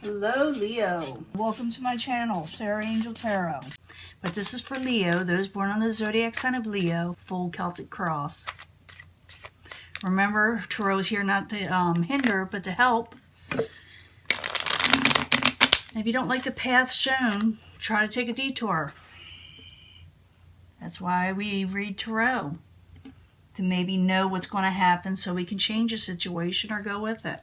Hello, Leo. Welcome to my channel, Sarah Angel Tarot. But this is for Leo, those born on the zodiac sign of Leo, full Celtic cross. Remember, Tarot is here not to hinder, but to help. If you don't like the path shown, try to take a detour. That's why we read Tarot. To maybe know what's going to happen so we can change a situation or go with it.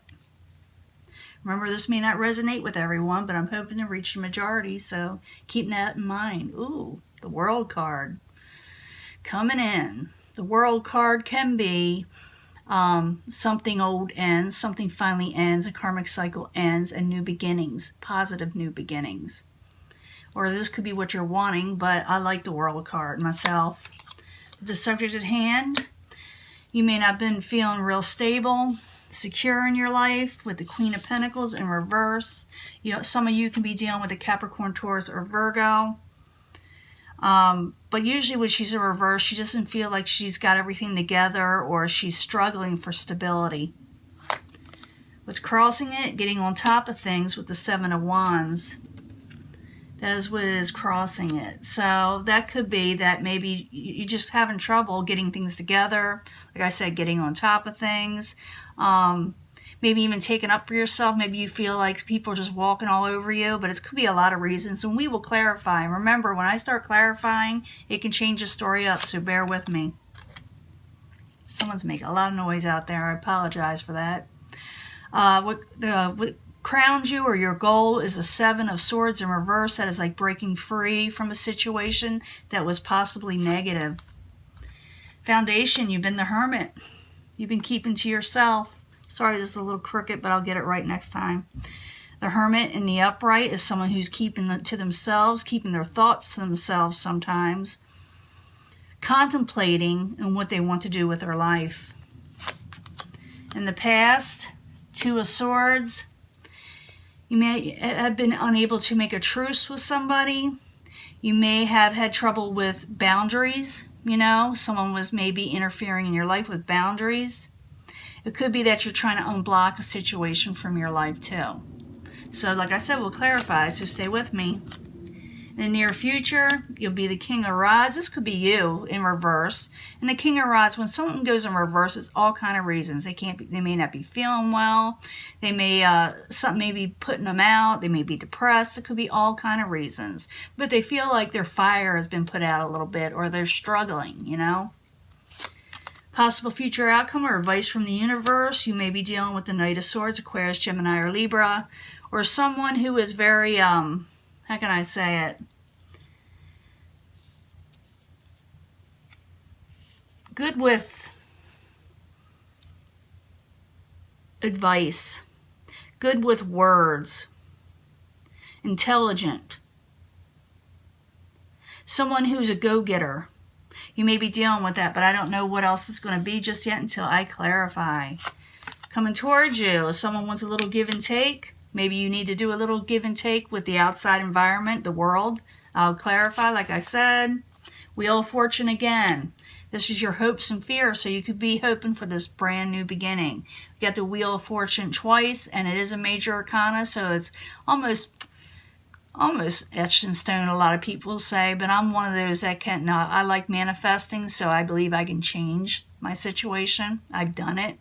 Remember, this may not resonate with everyone, but I'm hoping to reach the majority, so keep that in mind. Ooh, the World card coming in. The World card can be something old ends, something finally ends, a karmic cycle ends, and new beginnings, positive new beginnings. Or this could be what you're wanting, but I like the World card myself. The subject at hand, you may not have been feeling real stable, secure in your life with the Queen of Pentacles in reverse. Some of you can be dealing with a Capricorn, Taurus, or Virgo. But usually when she's in reverse, she doesn't feel like she's got everything together, or she's struggling for stability. What's crossing it? Getting on top of things with the Seven of Wands. That is what is crossing it. So that could be that maybe you're just having trouble getting things together. Like I said, getting on top of things. Maybe even taking up for yourself. Maybe you feel like people are just walking all over you, but it could be a lot of reasons, and we will clarify. And remember, when I start clarifying, it can change the story up, so bear with me. Someone's making a lot of noise out there. I apologize for that. What crowns you, or your goal, is a Seven of Swords in reverse. That is like breaking free from a situation that was possibly negative. Foundation, you've been the hermit. You've been keeping to yourself. Sorry, this is a little crooked, but I'll get it right next time. The hermit in the upright is someone who's keeping to themselves, keeping their thoughts to themselves sometimes, contemplating on what they want to do with their life. In the past, Two of Swords, you may have been unable to make a truce with somebody. You may have had trouble with boundaries. Someone was maybe interfering in your life with boundaries. It could be that you're trying to unblock a situation from your life too. So like I said, we'll clarify, so stay with me. In the near future, you'll be the King of Rods. This could be you in reverse. And the King of Rods, when someone goes in reverse, it's all kind of reasons. They may not be feeling well. They may something may be putting them out. They may be depressed. It could be all kind of reasons. But they feel like their fire has been put out a little bit, or they're struggling, Possible future outcome or advice from the universe. You may be dealing with the Knight of Swords, Aquarius, Gemini, or Libra, or someone who is very, how can I say it? Good with advice, good with words, intelligent, someone who's a go-getter. You may be dealing with that, but I don't know what else it's going to be just yet until I clarify. Coming towards you, if someone wants a little give and take, maybe you need to do a little give and take with the outside environment, the world. I'll clarify, like I said. Wheel of Fortune again. This is your hopes and fears, so you could be hoping for this brand new beginning. You got the Wheel of Fortune twice, and it is a major arcana, so it's almost etched in stone, a lot of people say, but I'm one of those that can't not. I like manifesting, so I believe I can change my situation. I've done it.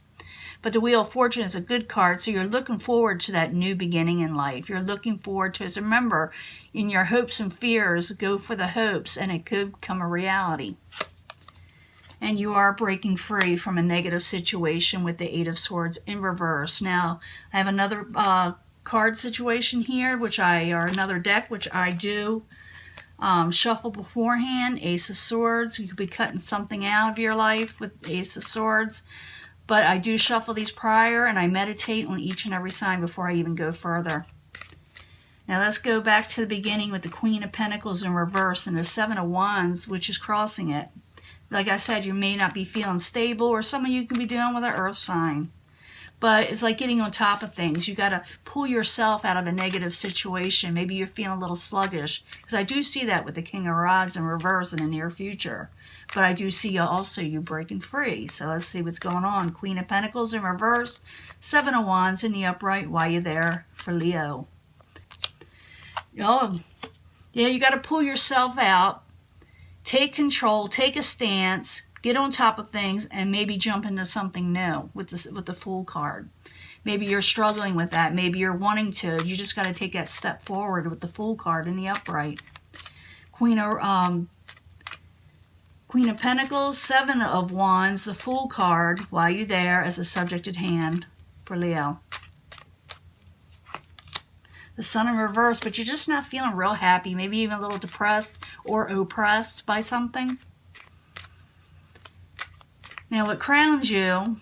But the Wheel of Fortune is a good card, so you're looking forward to that new beginning in life. You're looking forward to it. So remember, in your hopes and fears, go for the hopes, and it could become a reality. And you are breaking free from a negative situation with the Eight of Swords in reverse. Now, I have another card situation here, or another deck, which I do shuffle beforehand. Ace of Swords. You could be cutting something out of your life with Ace of Swords. But I do shuffle these prior, and I meditate on each and every sign before I even go further. Now let's go back to the beginning with the Queen of Pentacles in reverse and the Seven of Wands, which is crossing it. Like I said, you may not be feeling stable, or some of you can be dealing with an earth sign. But it's like getting on top of things. You got to pull yourself out of a negative situation. Maybe you're feeling a little sluggish. Because I do see that with the King of Rods in reverse in the near future. But I do see also you breaking free. So let's see what's going on. Queen of Pentacles in reverse. Seven of Wands in the upright. Why you there for Leo? Oh, yeah, you got to pull yourself out, take control, take a stance, get on top of things, and maybe jump into something new with the Fool card. Maybe you're struggling with that. Maybe you're wanting to. You just got to take that step forward with the Fool card in the upright. Queen of Pentacles, Seven of Wands, the Fool card, while you're there as a subject at hand for Leo. The Sun in reverse, but you're just not feeling real happy, maybe even a little depressed or oppressed by something. Now what crowns you,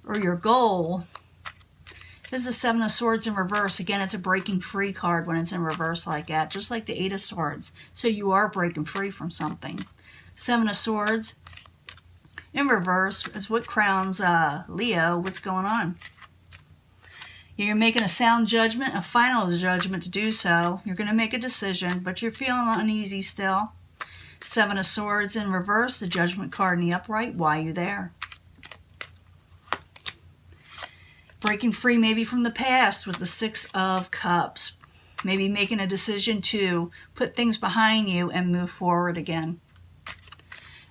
or your goal, is the Seven of Swords in reverse. Again, it's a breaking free card when it's in reverse like that, just like the Eight of Swords. So you are breaking free from something. Seven of Swords in reverse is what crowns Leo. What's going on? You're making a sound judgment, a final judgment to do so. You're going to make a decision, but you're feeling uneasy still. Seven of Swords in reverse, the Judgment card in the upright. Why are you there? Breaking free maybe from the past with the Six of Cups. Maybe making a decision to put things behind you and move forward again.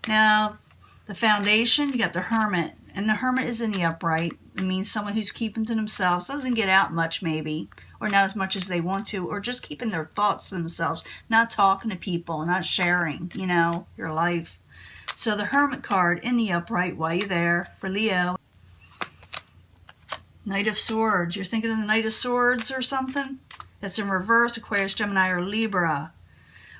Now, the foundation, you got the Hermit. And the Hermit is in the upright. It means someone who's keeping to themselves, doesn't get out much maybe, or not as much as they want to, or just keeping their thoughts to themselves, not talking to people, not sharing, you know, your life. So the Hermit card in the upright, while you're there, for Leo. Knight of Swords. You're thinking of the Knight of Swords or something? That's in reverse, Aquarius, Gemini, or Libra.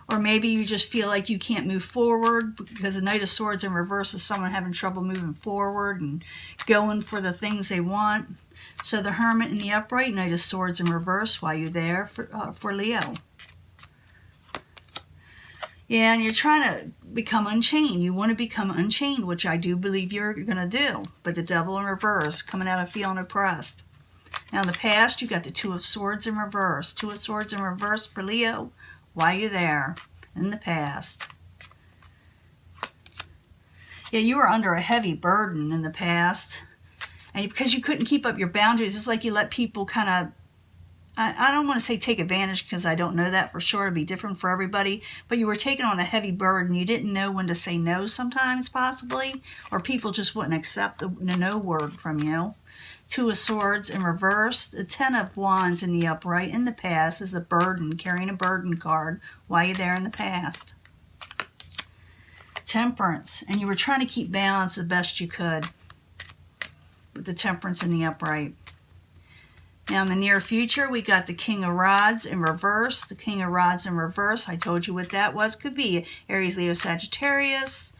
Or maybe you just feel like you can't move forward because the Knight of Swords in reverse is someone having trouble moving forward and going for the things they want. So the Hermit in the upright, Knight of Swords in reverse while you're there for Leo. Yeah, and you're trying to become unchained. You want to become unchained, which I do believe you're going to do. But the Devil in reverse, coming out of feeling oppressed. Now in the past, you got the Two of Swords in reverse. Two of Swords in reverse for Leo. Why are you there in the past? Yeah, you were under a heavy burden in the past. And because you couldn't keep up your boundaries, it's like you let people kind of, I don't want to say take advantage because I don't know that for sure. It'd be different for everybody. But you were taking on a heavy burden. You didn't know when to say no sometimes, possibly. Or people just wouldn't accept the no word from you. Two of Swords in reverse. The Ten of Wands in the upright. In the past is a burden, carrying a burden card. Why are you there in the past? Temperance. And you were trying to keep balance the best you could with the Temperance in the upright. Now in the near future, we got the King of Rods in reverse. The King of Rods in reverse. I told you what that was. Could be Aries, Leo, Sagittarius.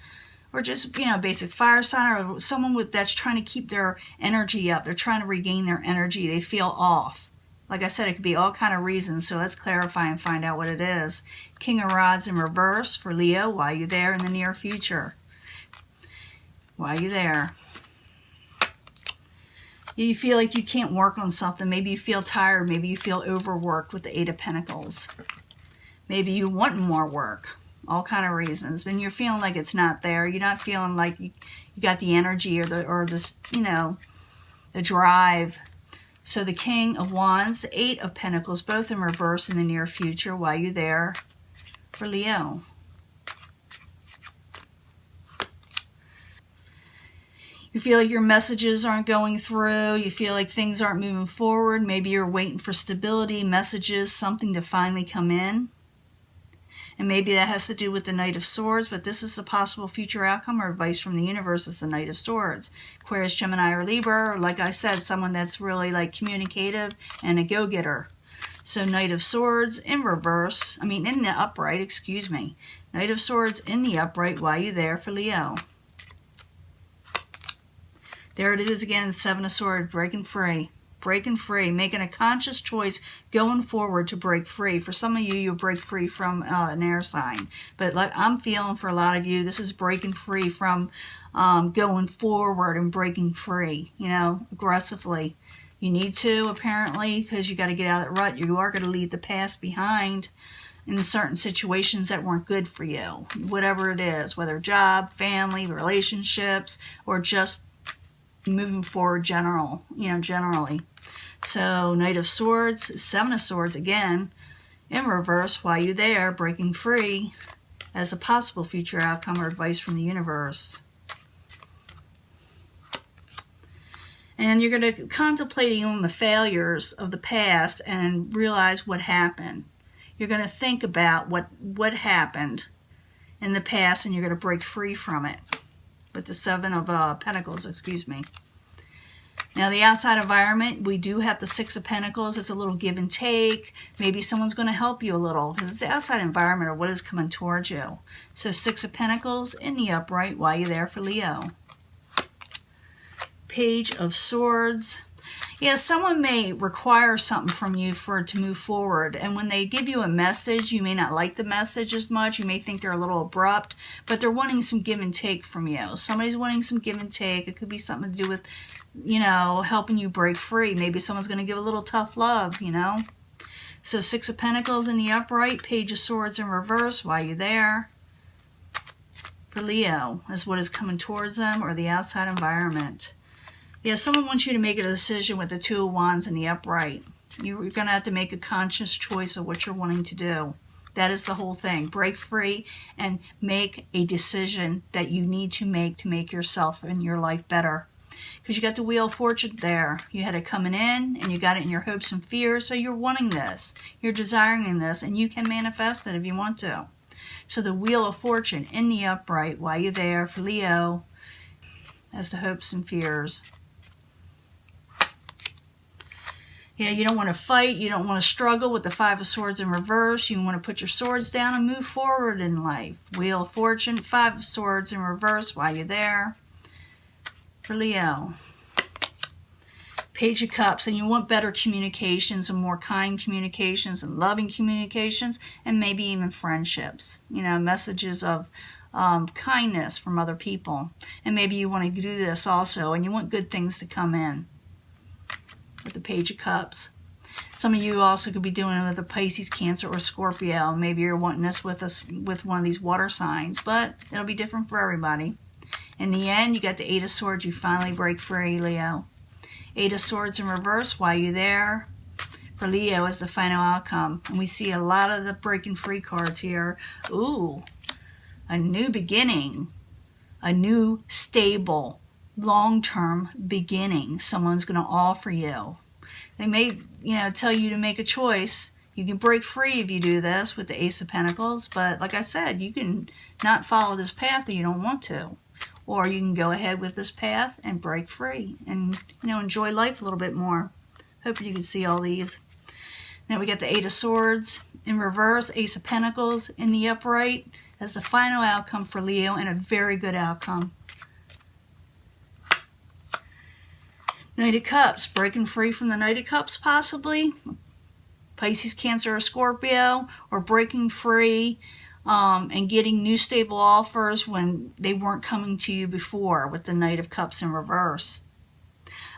Or just, you know, basic fire sign, or someone that's trying to keep their energy up. They're trying to regain their energy. They feel off. Like I said, it could be all kind of reasons, so let's clarify and find out what it is. King of Rods in reverse for Leo. Why are you there in the near future? Why are you there? You feel like you can't work on something. Maybe you feel tired. Maybe you feel overworked with the Eight of Pentacles. Maybe you want more work. All kind of reasons. When you're feeling like it's not there, you're not feeling like you got the energy or the you know, the drive. So the King of Wands, the Eight of Pentacles, both in reverse in the near future. Why are you there for Leo? You feel like your messages aren't going through. You feel like things aren't moving forward. Maybe you're waiting for stability, messages, something to finally come in. And maybe that has to do with the Knight of Swords, but this is a possible future outcome or advice from the universe is the Knight of Swords. Aquarius, Gemini, or Libra, or like I said, someone that's really like communicative and a go-getter. So Knight of Swords in reverse, in the upright, excuse me. Knight of Swords in the upright, why are you there for Leo? There it is again, Seven of Swords, breaking free. Breaking free, making a conscious choice going forward to break free. For some of you, you'll break free from an air sign. But like I'm feeling for a lot of you, this is breaking free from going forward and breaking free, you know, aggressively. You need to, apparently, because you got to get out of that rut. You are going to leave the past behind in certain situations that weren't good for you. Whatever it is, whether job, family, relationships, or just moving forward generally. So Knight of Swords, Seven of Swords again In reverse, while you're there, breaking free as a possible future outcome or advice from the universe. And you're going to contemplating on the failures of the past and realize what happened. You're going to think about what happened in the past, and you're going to break free from it. With the Seven of Pentacles, excuse me. Now, the outside environment, we do have the Six of Pentacles. It's a little give and take. Maybe someone's going to help you a little, because it's the outside environment or what is coming towards you. So, Six of Pentacles in the upright while you're there for Leo. Page of Swords. Yeah, someone may require something from you for it to move forward. And when they give you a message, you may not like the message as much. You may think they're a little abrupt, but they're wanting some give and take from you. Somebody's wanting some give and take. It could be something to do with, you know, helping you break free. Maybe someone's going to give a little tough love, you know. So Six of Pentacles in the upright, Page of Swords in reverse while you're there. For Leo, is what is coming towards them or the outside environment. Yeah, someone wants you to make a decision with the Two of Wands in the upright. You're going to have to make a conscious choice of what you're wanting to do. That is the whole thing. Break free and make a decision that you need to make yourself and your life better. Because you got the Wheel of Fortune there. You had it coming in and you got it in your hopes and fears. So you're wanting this. You're desiring this, and you can manifest it if you want to. So the Wheel of Fortune in the upright while you're there for Leo as the hopes and fears. Yeah, you don't want to fight. You don't want to struggle with the Five of Swords in reverse. You want to put your swords down and move forward in life. Wheel of Fortune, Five of Swords in reverse while you're there. For Leo. Page of Cups. And you want better communications and more kind communications and loving communications and maybe even friendships. You know, messages of kindness from other people. And maybe you want to do this also, and you want good things to come in. With the Page of Cups. Some of you also could be doing it with a Pisces, Cancer, or Scorpio. Maybe you're wanting this with one of these water signs, but it'll be different for everybody. In the end, you got the Eight of Swords. You finally break free, Leo. Eight of Swords in reverse while you're there. For Leo is the final outcome. And we see a lot of the breaking free cards here. Ooh, a new beginning. A new, stable, long-term beginning someone's going to offer you. They may, you know, tell you to make a choice. You can break free if you do this with the Ace of Pentacles, but like I said, you can not follow this path if you don't want to. Or you can go ahead with this path and break free and, you know, enjoy life a little bit more. Hoping you can see all these. Now we got the Eight of Swords in reverse, Ace of Pentacles in the upright as the final outcome for Leo, and a very good outcome. Knight of Cups, breaking free from the Knight of Cups possibly. Pisces, Cancer, or Scorpio, or breaking free and getting new stable offers when they weren't coming to you before with the Knight of Cups in reverse.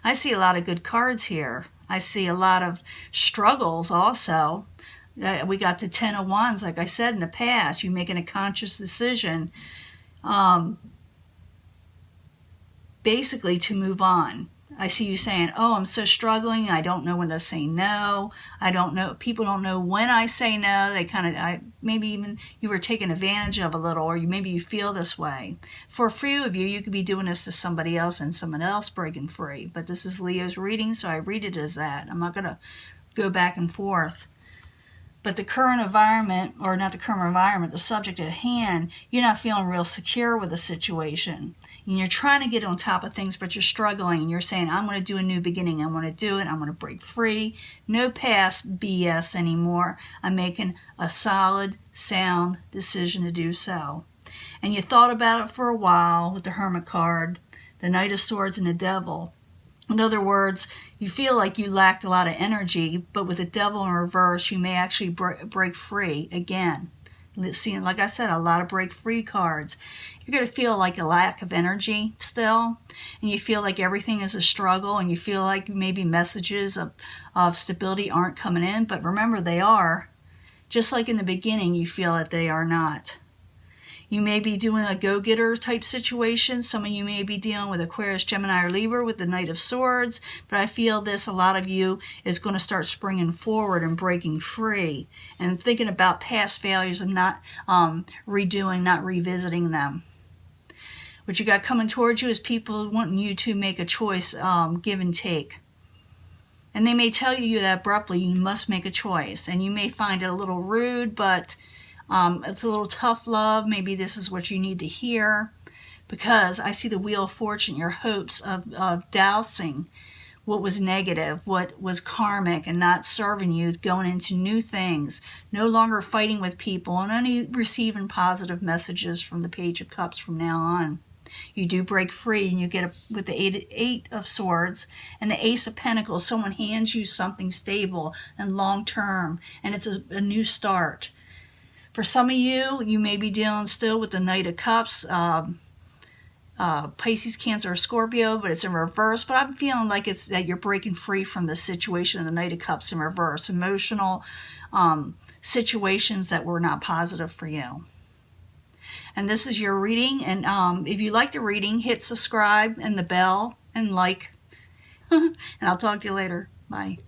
I see a lot of good cards here. I see a lot of struggles also. We got the Ten of Wands, like I said in the past. You making a conscious decision basically to move on. I see you saying, oh, I'm so struggling. I don't know when to say no. I don't know. People don't know when I say no. They kind of, maybe even you were taken advantage of a little, or maybe you feel this way. For a few of you, you could be doing this to somebody else and someone else breaking free. But this is Leo's reading, so I read it as that. I'm not going to go back and forth. But the current environment, or not the current environment, the subject at hand, you're not feeling real secure with the situation. And you're trying to get on top of things, but you're struggling. And you're saying, I'm going to do a new beginning. I want to do it. I'm going to break free. No past BS anymore. I'm making a solid, sound decision to do so. And you thought about it for a while with the Hermit card, the Knight of Swords, and the Devil. In other words, you feel like you lacked a lot of energy, but with the Devil in reverse, you may actually break free again. Seeing, like I said, a lot of break free cards. You're going to feel like a lack of energy still, and you feel like everything is a struggle, and you feel like maybe messages of stability aren't coming in, but remember, they are. Just like in the beginning, you feel that they are not. You may be doing a go-getter type situation. Some of you may be dealing with Aquarius, Gemini, or Libra with the Knight of Swords. But I feel this, a lot of you, is going to start springing forward and breaking free. And thinking about past failures and not redoing, not revisiting them. What you got coming towards you is people wanting you to make a choice, give and take. And they may tell you that abruptly, you must make a choice. And you may find it a little rude, but it's a little tough love. Maybe this is what you need to hear. Because I see the Wheel of Fortune, your hopes of dousing what was negative, what was karmic and not serving you, going into new things, no longer fighting with people, and only receiving positive messages from the Page of Cups from now on. You do break free, and you get with the Eight of Swords and the Ace of Pentacles. Someone hands you something stable and long-term, and it's a new start. For some of you, you may be dealing still with the Knight of Cups, Pisces, Cancer, or Scorpio, but it's in reverse. But I'm feeling like it's that you're breaking free from the situation of the Knight of Cups in reverse. Emotional situations that were not positive for you. And this is your reading. And if you like the reading, hit subscribe and the bell and like. And I'll talk to you later. Bye.